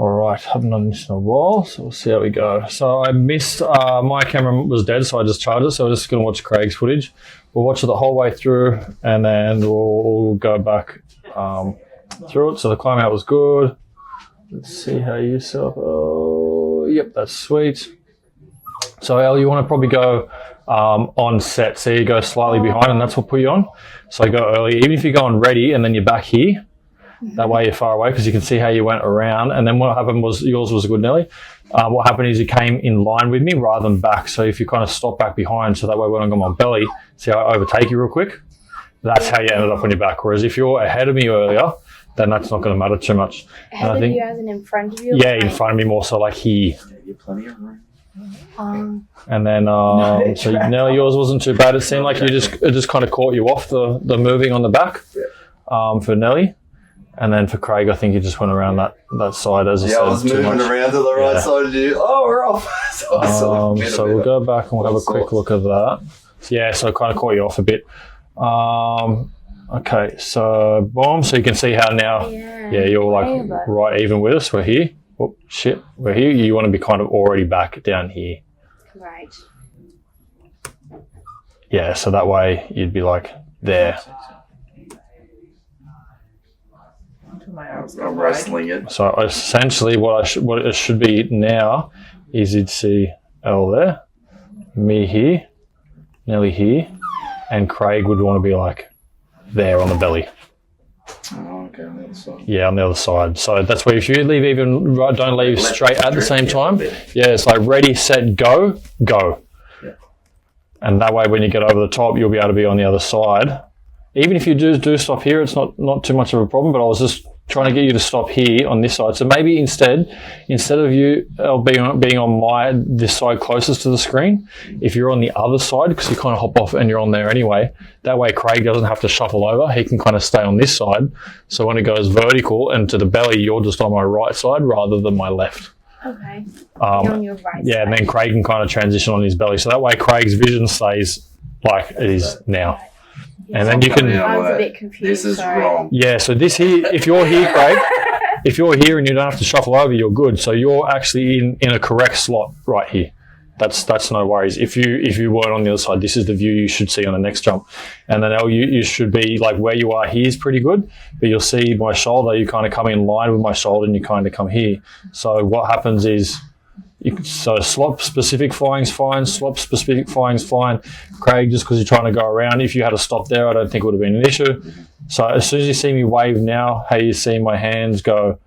All right, haven't done this in a while, so we'll see how we go. So I missed, my camera was dead, so I just charged it. So we're just going to watch Craig's footage. We'll watch it the whole way through, and then we'll go back through it. So the climb out was good. Let's see how you set up. Oh, yep, that's sweet. So El, you want to probably go on set. So you go slightly behind, and that's what put you on. So you go early, even if you're going ready, and then you're back here. That way you're far away because you can see how you went around. And then what happened was, yours was good, Nelly. What happened is you came in line with me rather than back. So if you kind of stop back behind, so that way when I'm on my belly, see how I overtake you real quick? That's how you ended up on your back. Whereas if you're ahead of me earlier, then that's not going to matter too much. Ahead of you as in in front of you? Yeah, in front of me more so like here. You're plenty of room. And then, so Nelly, yours wasn't too bad. It seemed like it just kind of caught you off the moving on the back for Nelly. And then for Craig, I think he just went around that side as I said. Yeah, I was moving around to the right side of you. Oh, we're off. So we'll go back and we'll have a quick look at that. Yeah, so it kind of caught you off a bit. Okay, so boom. So you can see how now, you're like right even with us. We're here. Oh, shit, we're here. You want to be kind of already back down here. Right. Yeah, so that way you'd be like there. I'm wrestling it. So essentially what it should be now is you'd see Elle there, me here, Nelly here, and Craig would want to be like there on the belly. Oh, okay, on the other side. Yeah, on the other side. So that's where if you leave even right, don't leave straight at the same time. Yeah, it's like ready, set, go. Yeah. And that way when you get over the top, you'll be able to be on the other side. Even if you do stop here, it's not too much of a problem, but I was just trying to get you to stop here on this side. So maybe instead of you being on this side closest to the screen, if you're on the other side, because you kind of hop off and you're on there anyway, that way Craig doesn't have to shuffle over. He can kind of stay on this side. So when it goes vertical and to the belly, you're just on my right side rather than my left. Okay. You're on your right side. And then Craig can kind of transition on his belly. So that way Craig's vision stays like it is now. And then you can. I was a bit confused. This is wrong. Yeah, so this here, if you're here, Craig, if you're here and you don't have to shuffle over, you're good. So you're actually in a correct slot right here. That's no worries. If you weren't on the other side, this is the view you should see on the next jump. And then you should be like where you are here is pretty good, but you'll see my shoulder. You kind of come in line with my shoulder and you kind of come here. So what happens is. So slop specific flying's fine, slop specific flying's fine. Craig, just because you're trying to go around, if you had to stop there, I don't think it would have been an issue. So as soon as you see me wave now, how you see my hands go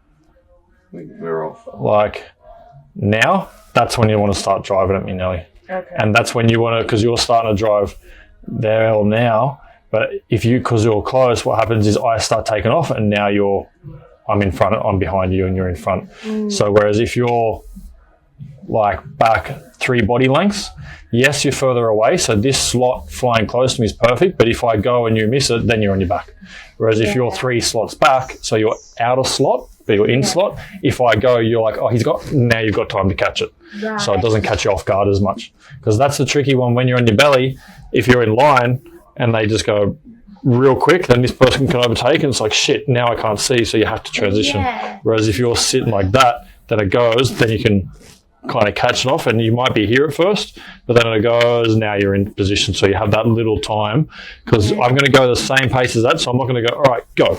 We're off. Like now, that's when you want to start driving at me, Nelly. Okay. And that's when you want to, because you're starting to drive there now, but because you're close, what happens is I start taking off and now I'm behind you and you're in front. So whereas if you're like back 3 body lengths, yes, you're further away, so this slot flying close to me is perfect, but if I go and you miss it, then you're on your back. Whereas if you're 3 slots back, so you're out of slot, but you're in slot, if I go, you're like, oh, now you've got time to catch it. Right. So it doesn't catch you off guard as much. Because that's the tricky one when you're on your belly, if you're in line and they just go real quick, then this person can overtake and it's like, shit, now I can't see, so you have to transition. Yeah. Whereas if you're sitting like that, then it goes, then you can kind of catch it off and you might be here at first, but then it goes, now you're in position, so you have that little time, because I'm going to go the same pace as that, so I'm not going to go, all right, go.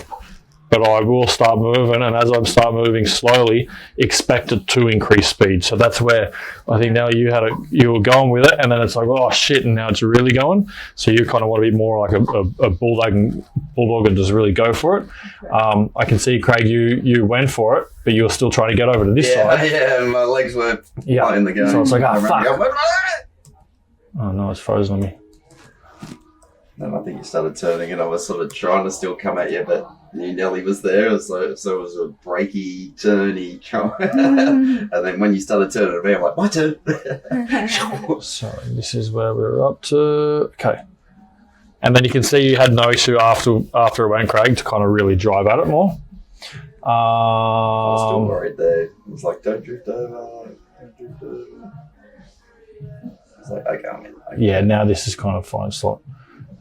But I will start moving, and as I start moving slowly, expect it to increase speed. So that's where I think now you were going with it, and then it's like, oh shit, and now it's really going. So you kind of want to be more like a bulldog and just really go for it. I can see, Craig, you went for it, but you were still trying to get over to this side. Yeah, my legs were in the game. So it's like, fuck. Oh no, it's frozen on me. And I think you started turning and I was sort of trying to still come at you, but you Nelly was there, so it was a breaky, turny, and then when you started turning at me, I'm like, my turn. So this is where we're up to. Okay. And then you can see you had no issue after it went, Craig, to kind of really drive at it more. I was still worried there. It was like, don't drift over. It's like, okay, I'm in. Yeah, now this is kind of fine slot.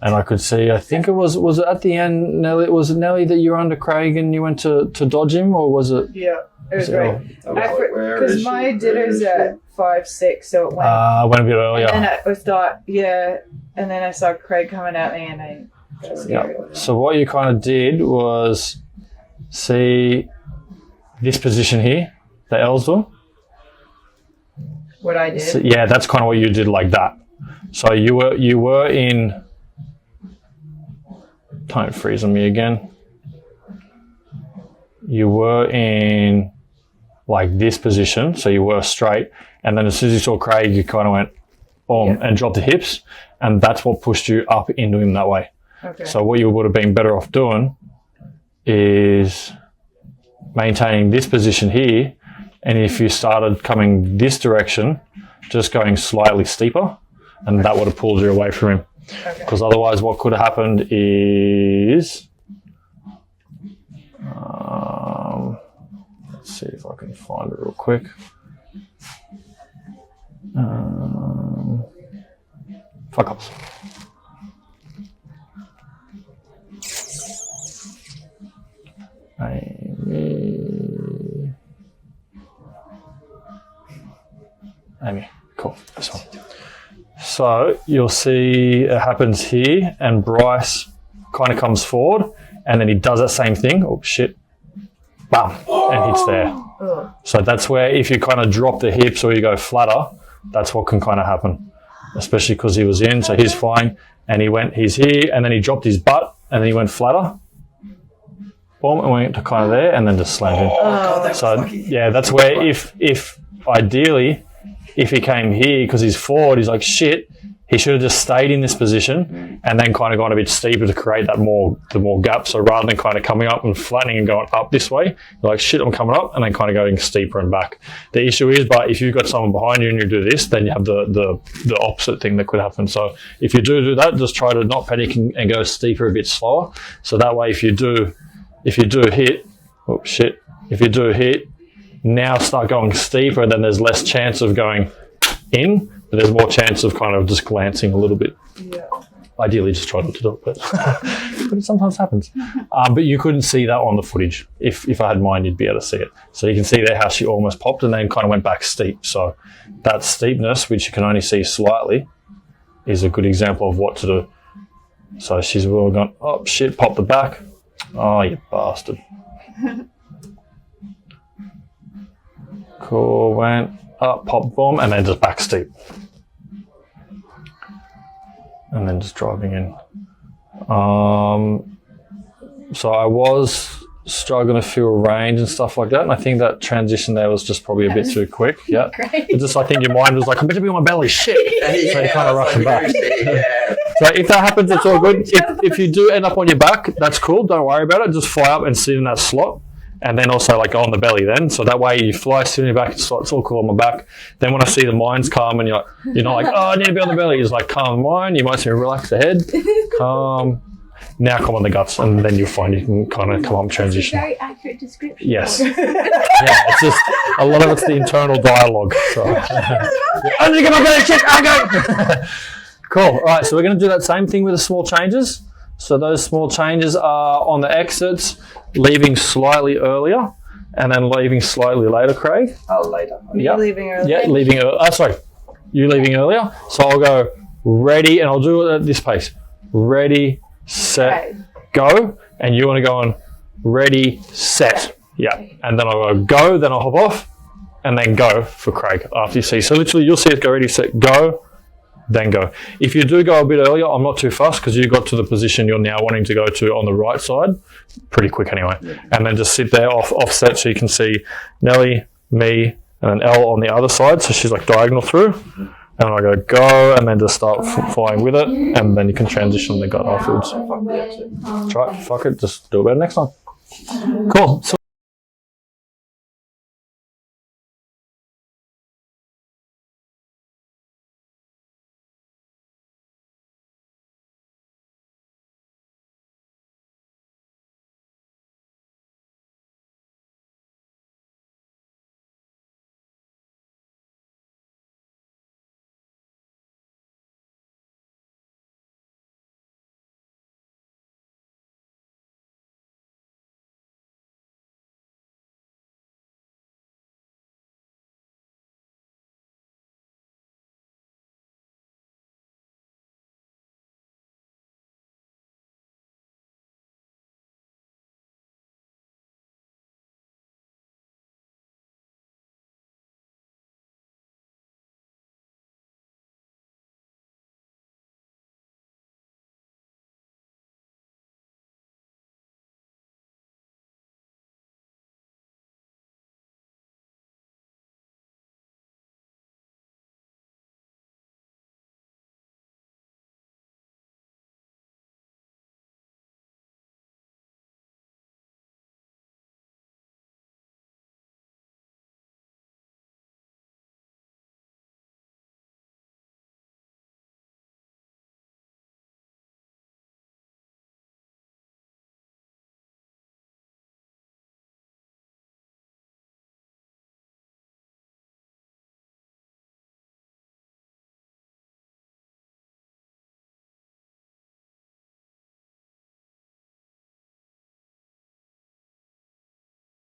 And I could see, I think it was it at the end, Nelly, was it Nelly that you were under Craig and you went to dodge him, or was it? Yeah, it was right. Where Because is my she? dinner's at 5-6, so it went. Went a bit earlier. And then I thought, yeah, and then I saw Craig coming at me and I got scared. Yeah. So what you kind of did was see this position here, the L's doing. What I did? So, yeah, that's kind of what you did, like that. So you were in. Don't freeze on me again. You were in like this position, so you were straight, and then as soon as you saw Craig, you kind of went boom and dropped the hips, and that's what pushed you up into him that way. Okay. So what you would have been better off doing is maintaining this position here, and if you started coming this direction, just going slightly steeper, and that would have pulled you away from him. Because otherwise what could have happened is, let's see if I can find it real quick. Fuck ups. Amy, cool, this one. So you'll see it happens here, and Bryce kind of comes forward, and then he does that same thing. Oh shit! Bam, and hits there. Oh. So that's where if you kind of drop the hips or you go flatter, that's what can kind of happen. Especially because he was in, so he's flying, and he's here, and then he dropped his butt, and then he went flatter. Boom, and went to kind of there, and then just slammed in. God, So yeah, that's where if ideally. If he came here because he's forward, he's like, shit, he should have just stayed in this position and then kind of gone a bit steeper to create the more gap. So rather than kind of coming up and flattening and going up this way, you're like, shit, I'm coming up, and then kind of going steeper and back. The issue is, but if you've got someone behind you and you do this, then you have the opposite thing that could happen. So if you do that, just try to not panic and go steeper a bit slower. So that way, if you do hit, oh shit, if you do hit, now start going steeper, then there's less chance of going in, but there's more chance of kind of just glancing a little bit. Yeah. Ideally, just try not to do it, but, but it sometimes happens. But you couldn't see that on the footage. If I had mine, you'd be able to see it. So you can see there how she almost popped and then kind of went back steep. So that steepness, which you can only see slightly, is a good example of what to do. So she's well gone, oh shit, popped the back. Oh, you bastard. Cool, went up, pop, boom, and then just back steep. And then just driving in. So I was struggling to feel range and stuff like that, and I think that transition there was just probably a bit too quick. Yeah. It just, I think your mind was like, I'm meant to be on my belly, shit. So you kind of rushing back. So if that happens, it's all good. If you do end up on your back, that's cool. Don't worry about it. Just fly up and sit in that slot. And then also like go on the belly then. So that way you fly, sit on your back, it's all cool on my back. Then when I see the minds calm and you're not like, oh, I need to be on the belly. It's like calm mind. You might see relax the head. Calm. Now come on the guts, and then you'll find you can kind of come up and transition. Very accurate description. Yes. Yeah, it's just a lot of it's the internal dialogue. So. Oh, you get my belly, shit, I go. Cool. All right, so we're going to do that same thing with the small changes. So those small changes are on the exits, leaving slightly earlier, and then leaving slightly later, Craig. Oh, later. Yep. Leaving early. Yeah, leaving early. Sorry, you leaving earlier. So I'll go ready, and I'll do it at this pace. Ready, set, go. And you want to go on ready, set. Yeah. And then I'll go, then I'll hop off, and then go for Craig after you see. So literally you'll see it go ready, set, go, then go. If you do go a bit earlier, I'm not too fussed because you got to the position you're now wanting to go to on the right side pretty quick anyway. Yeah. And then just sit there offset so you can see Nelly, me, and then Elle on the other side. So she's like diagonal through. And I go, and then just start flying with it. And then you can transition the gut afterwards. Try it, fuck it, just do it better next time. Cool. So